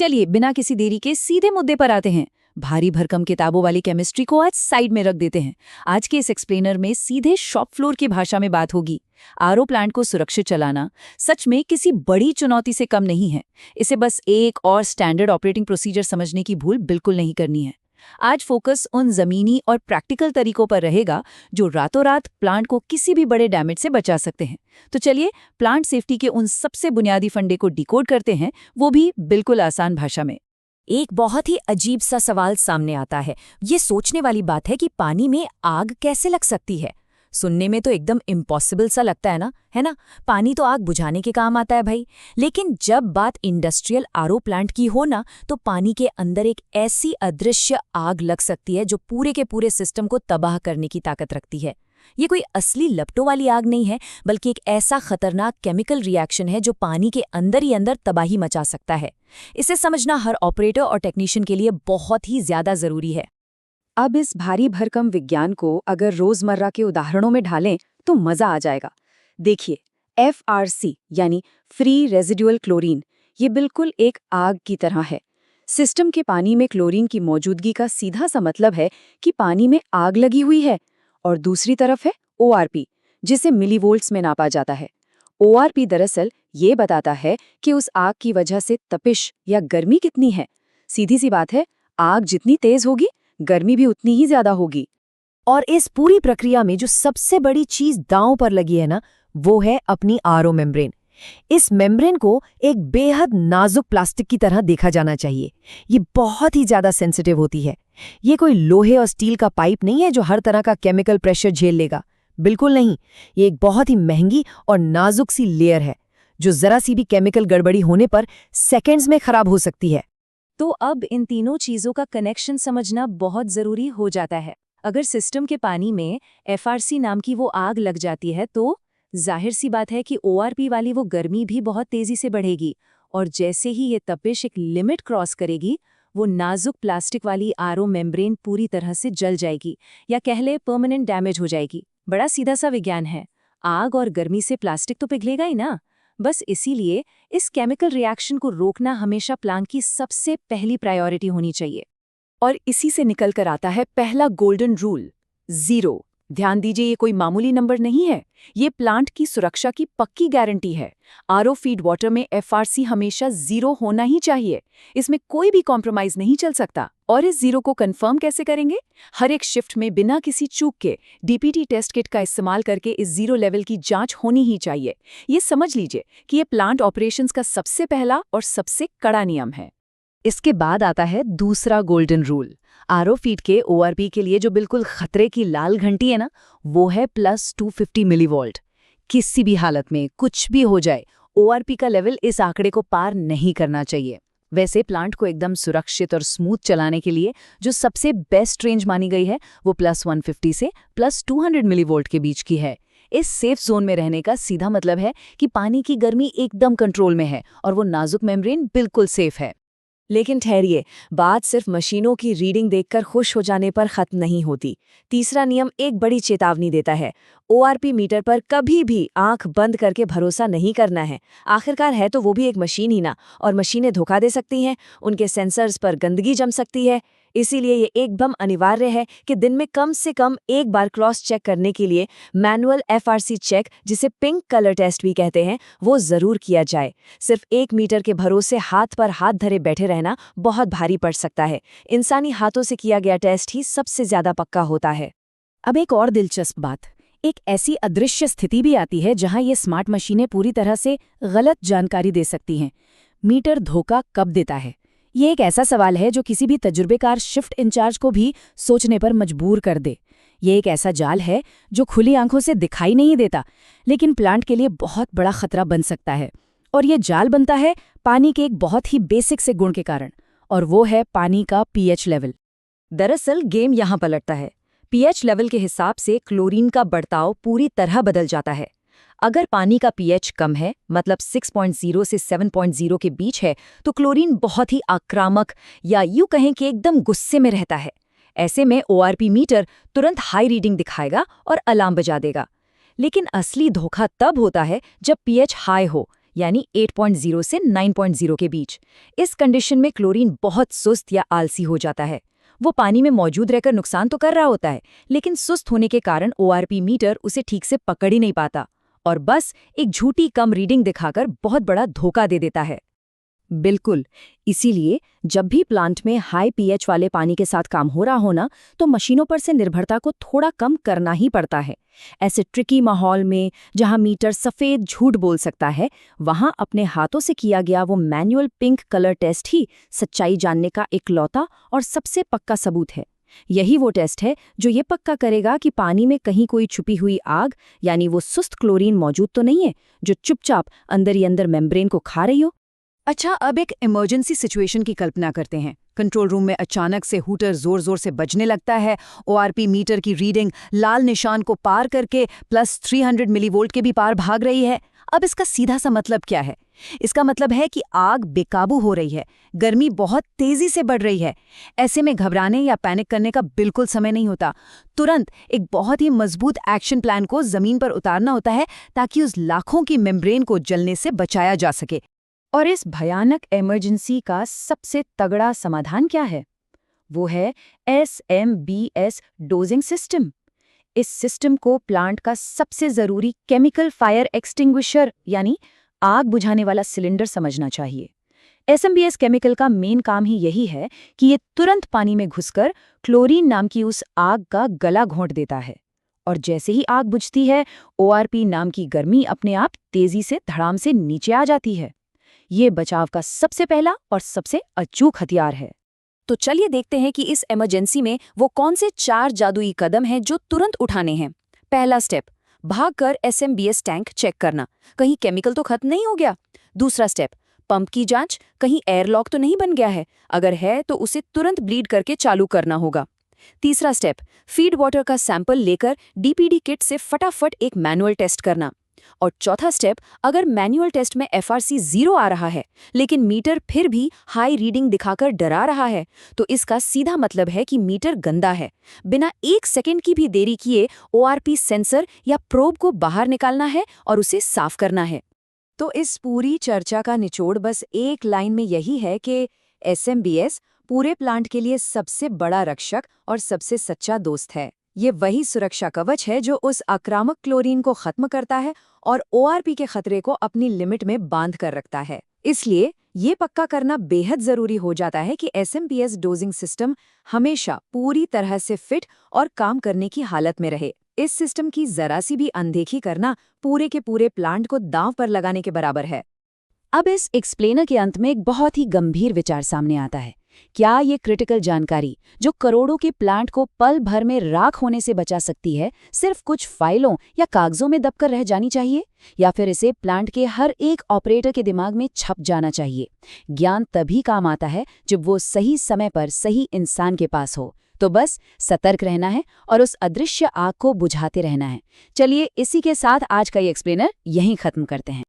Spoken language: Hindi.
चलिए बिना किसी देरी के सीधे मुद्दे पर आते हैं। भारी भरकम किताबों वाली केमिस्ट्री को आज साइड में रख देते हैं। आज के इस एक्सप्लेनर में सीधे शॉप फ्लोर की भाषा में बात होगी। आरओ प्लांट को सुरक्षित चलाना सच में किसी बड़ी चुनौती से कम नहीं है। इसे बस एक और स्टैंडर्ड ऑपरेटिंग प्रोसीजर समझने की भूल बिल्कुल नहीं करनी है। आज फोकस उन जमीनी और प्रैक्टिकल तरीकों पर रहेगा जो रातों रात प्लांट को किसी भी बड़े डैमेज से बचा सकते हैं। तो चलिए प्लांट सेफ्टी के उन सबसे बुनियादी फंडे को डिकोड करते हैं, वो भी बिल्कुल आसान भाषा में। एक बहुत ही अजीब सा सवाल सामने आता है। ये सोचने वाली बात है कि पानी में आग कैसे लग सकती है। सुनने में तो एकदम इम्पॉसिबल सा लगता है ना। पानी तो आग बुझाने के काम आता है भाई। लेकिन जब बात इंडस्ट्रियल आरओ प्लांट की हो ना, तो पानी के अंदर एक ऐसी अदृश्य आग लग सकती है जो पूरे के पूरे सिस्टम को तबाह करने की ताकत रखती है। ये कोई असली लपटों वाली आग नहीं है, बल्कि एक ऐसा खतरनाक केमिकल रिएक्शन है जो पानी के अंदर ही अंदर तबाही मचा सकता है। इसे समझना हर ऑपरेटर और टेक्नीशियन के लिए बहुत ही ज्यादा जरूरी है। अब इस भारी भरकम विज्ञान को अगर रोजमर्रा के उदाहरणों में ढालें तो मजा आ जाएगा। देखिए, FRC यानी फ्री रेजिडुअल क्लोरीन, ये बिल्कुल एक आग की तरह है। सिस्टम के पानी में क्लोरीन की मौजूदगी का सीधा सा मतलब है कि पानी में आग लगी हुई है। और दूसरी तरफ है ORP, जिसे मिलीवोल्ट्स में नापा जाता है। ORP दरअसल ये बताता है कि उस आग की वजह से तपिश या गर्मी कितनी है। सीधी सी बात है, आग जितनी तेज होगी गर्मी भी उतनी ही ज्यादा होगी। और इस पूरी प्रक्रिया में जो सबसे बड़ी चीज दांव पर लगी है ना, वो है अपनी आरओ मेम्ब्रेन। इस मेम्ब्रेन को एक बेहद नाजुक प्लास्टिक की तरह देखा जाना चाहिए। ये बहुत ही ज्यादा सेंसिटिव होती है। ये कोई लोहे और स्टील का पाइप नहीं है जो हर तरह का केमिकल प्रेशर झेल लेगा। बिल्कुल नहीं। ये एक बहुत ही महंगी और नाजुक सी लेयर है जो जरा सी भी केमिकल गड़बड़ी होने पर सेकेंड्स में खराब हो सकती है। तो अब इन तीनों चीजों का कनेक्शन समझना बहुत जरूरी हो जाता है। अगर सिस्टम के पानी में FRC नाम की वो आग लग जाती है तो जाहिर सी बात है कि ORP वाली वो गर्मी भी बहुत तेजी से बढ़ेगी, और जैसे ही ये तपिश एक लिमिट क्रॉस करेगी, वो नाजुक प्लास्टिक वाली आरओ मेम्ब्रेन पूरी तरह से जल जाएगी, या कह ले परमानेंट डैमेज हो जाएगी। बड़ा सीधा सा विज्ञान है। आग और गर्मी से प्लास्टिक तो पिघलेगा ही ना। बस इसीलिए इस केमिकल रिएक्शन को रोकना हमेशा प्लांट की सबसे पहली प्रायोरिटी होनी चाहिए। और इसी से निकल कर आता है पहला गोल्डन रूल, 0। ध्यान दीजिए, ये कोई मामूली नंबर नहीं है। ये प्लांट की सुरक्षा की पक्की गारंटी है। आरओ फीड वाटर में FRC हमेशा 0 होना ही चाहिए। इसमें कोई भी कॉम्प्रोमाइज नहीं चल सकता। और इस 0 को कंफर्म कैसे करेंगे? हर एक शिफ्ट में बिना किसी चूक के DPT टेस्ट किट का इस्तेमाल करके इस 0 लेवल की जांच होनी ही चाहिए। ये समझ लीजिए कि ये प्लांट ऑपरेशंस का सबसे पहला और सबसे कड़ा नियम है। इसके बाद आता है दूसरा गोल्डन रूल। आरओ फीड के ORP के लिए जो बिल्कुल खतरे की लाल घंटी है ना, वो है +250 मिलीवोल्ट। किसी भी हालत में कुछ भी हो जाए, ORP का लेवल इस आंकड़े को पार नहीं करना चाहिए। वैसे प्लांट को एकदम सुरक्षित और स्मूथ चलाने के लिए जो सबसे बेस्ट रेंज मानी गई है, वो +150 से +200 मिलीवोल्ट के बीच की है। इस सेफ जोन में रहने का सीधा मतलब है कि पानी की गर्मी एकदम कंट्रोल में है और वो नाजुक मेम्ब्रेन बिल्कुल सेफ है। लेकिन ठहरिए, बात सिर्फ मशीनों की रीडिंग देखकर खुश हो जाने पर खत्म नहीं होती। तीसरा नियम एक बड़ी चेतावनी देता है। ORP मीटर पर कभी भी आंख बंद करके भरोसा नहीं करना है। आखिरकार है तो वो भी एक मशीन ही ना, और मशीनें धोखा दे सकती हैं, उनके सेंसर्स पर गंदगी जम सकती है। इसीलिए ये एकदम अनिवार्य है कि दिन में कम से कम एक बार क्रॉस चेक करने के लिए मैनुअल FRC चेक, जिसे पिंक कलर टेस्ट भी कहते हैं, वो जरूर किया जाए। सिर्फ 1 मीटर के भरोसे हाथ पर हाथ धरे बैठे रहना बहुत भारी पड़ सकता है। इंसानी हाथों से किया गया टेस्ट ही सबसे ज्यादा पक्का होता है। अब एक और दिलचस्प बात, एक ऐसी अदृश्य स्थिति भी आती है जहां ये स्मार्ट मशीनें पूरी तरह से गलत जानकारी दे सकती हैं। मीटर धोखा कब देता है? ये एक ऐसा सवाल है जो किसी भी तजुर्बेकार शिफ्ट इंचार्ज को भी सोचने पर मजबूर कर दे। ये एक ऐसा जाल है जो खुली आंखों से दिखाई नहीं देता, लेकिन प्लांट के लिए बहुत बड़ा खतरा बन सकता है। और ये जाल बनता है पानी के एक बहुत ही बेसिक से गुण के कारण, और वो है पानी का pH लेवल। दरअसल गेम यहाँ पलटता है। pH लेवल के हिसाब से क्लोरीन का बर्ताव पूरी तरह बदल जाता है। अगर पानी का pH कम है, मतलब 6.0 से 7.0 के बीच है, तो क्लोरीन बहुत ही आक्रामक, या यूं कहें कि एकदम गुस्से में रहता है। ऐसे में ORP मीटर तुरंत हाई रीडिंग दिखाएगा और अलार्म बजा देगा। लेकिन असली धोखा तब होता है जब pH हाई हो, यानी 8.0 से 9.0 के बीच। इस कंडीशन में क्लोरीन बहुत सुस्त या आलसी हो जाता है। वो पानी में मौजूद रहकर नुकसान तो कर रहा होता है, लेकिन सुस्त होने के कारण ORP मीटर उसे ठीक से पकड़ ही नहीं पाता और बस एक झूठी कम रीडिंग दिखाकर बहुत बड़ा धोखा दे देता है। बिल्कुल, इसीलिए जब भी प्लांट में हाई पीएच वाले पानी के साथ काम हो रहा हो ना, तो मशीनों पर से निर्भरता को थोड़ा कम करना ही पड़ता है। ऐसे ट्रिकी माहौल में जहां मीटर सफेद झूठ बोल सकता है, वहां अपने हाथों से किया गया वो मैनुअल पिंक कलर टेस्ट ही सच्चाई जानने का इकलौता और सबसे पक्का सबूत है। यही वो टेस्ट है जो ये पक्का करेगा कि पानी में कहीं कोई छुपी हुई आग यानी वो सुस्त क्लोरीन मौजूद तो नहीं है, जो चुपचाप अंदर ही अंदर मेम्ब्रेन को खा रही हो। अच्छा, अब एक इमरजेंसी सिचुएशन की कल्पना करते हैं। कंट्रोल रूम में अचानक से हूटर जोर जोर से बजने लगता है। ORP मीटर की रीडिंग लाल निशान को पार करके +300 मिलीवोल्ट के भी पार भाग रही है। अब इसका सीधा सा मतलब क्या है? इसका मतलब है कि आग बेकाबू हो रही है, गर्मी बहुत तेजी से बढ़ रही है। ऐसे में घबराने या पैनिक करने का बिल्कुल समय नहीं होता। तुरंत एक बहुत ही मजबूत एक्शन प्लान को जमीन पर उतारना होता है ताकि उस लाखों की मेम्ब्रेन को जलने से बचाया जा सके। और इस भयानक इमरजेंसी का सबसे तगड़ा समाधान क्या है? वो है SMBS डोजिंग सिस्टम। इस सिस्टम को प्लांट का सबसे जरूरी केमिकल फायर एक्सटिंग्विशर यानी आग बुझाने वाला सिलेंडर समझना चाहिए। SMBS केमिकल का मेन काम ही यही है कि ये तुरंत पानी में घुसकर क्लोरीन नाम की उस आग का गला घोंट देता है, और जैसे ही आग बुझती है, ORP नाम की गर्मी अपने आप तेजी से धड़ाम से नीचे आ जाती है। ये बचाव का सबसे पहला और सबसे अचूक हथियार है। तो चलिए देखते हैं कि इस इमरजेंसी में वो कौन से 4 जादुई कदम हैं जो तुरंत उठाने हैं। पहला स्टेप, भागकर SMBS टैंक चेक करना, कहीं केमिकल तो खत्म नहीं हो गया। दूसरा स्टेप, पंप की जांच, कहीं एयरलॉक तो नहीं बन गया है, अगर है तो उसे तुरंत ब्लीड करके चालू करना होगा। तीसरा स्टेप, फीड वाटर का सैंपल लेकर DPD किट से फटाफट एक मैनुअल टेस्ट करना। और चौथा स्टेप, अगर मैनुअल टेस्ट में FRC 0 आ रहा है लेकिन मीटर फिर भी हाई रीडिंग दिखाकर डरा रहा है, तो इसका सीधा मतलब है कि मीटर गंदा है। बिना 1 सेकंड की भी देरी किए ORP सेंसर या प्रोब को बाहर निकालना है और उसे साफ करना है। तो इस पूरी चर्चा का निचोड़ बस एक लाइन में यही है कि SMBS पूरे प्लांट के लिए सबसे बड़ा रक्षक और सबसे सच्चा दोस्त है। ये वही सुरक्षा कवच है जो उस आक्रामक क्लोरीन को खत्म करता है और ORP के खतरे को अपनी लिमिट में बांध कर रखता है। इसलिए ये पक्का करना बेहद जरूरी हो जाता है कि SMBS डोजिंग सिस्टम हमेशा पूरी तरह से फिट और काम करने की हालत में रहे। इस सिस्टम की जरा सी भी अनदेखी करना पूरे के पूरे प्लांट को दांव पर लगाने के बराबर है। अब इस एक्सप्लेनर के अंत में एक बहुत ही गंभीर विचार सामने आता है। क्या ये क्रिटिकल जानकारी जो करोड़ों के प्लांट को पल भर में राख होने से बचा सकती है, सिर्फ कुछ फाइलों या कागजों में दबकर रह जानी चाहिए, या फिर इसे प्लांट के हर एक ऑपरेटर के दिमाग में छप जाना चाहिए? ज्ञान तभी काम आता है जब वो सही समय पर सही इंसान के पास हो। तो बस सतर्क रहना है और उस अदृश्य आग को बुझाते रहना है। चलिए, इसी के साथ आज का ये एक्सप्लेनर यहीं खत्म करते हैं।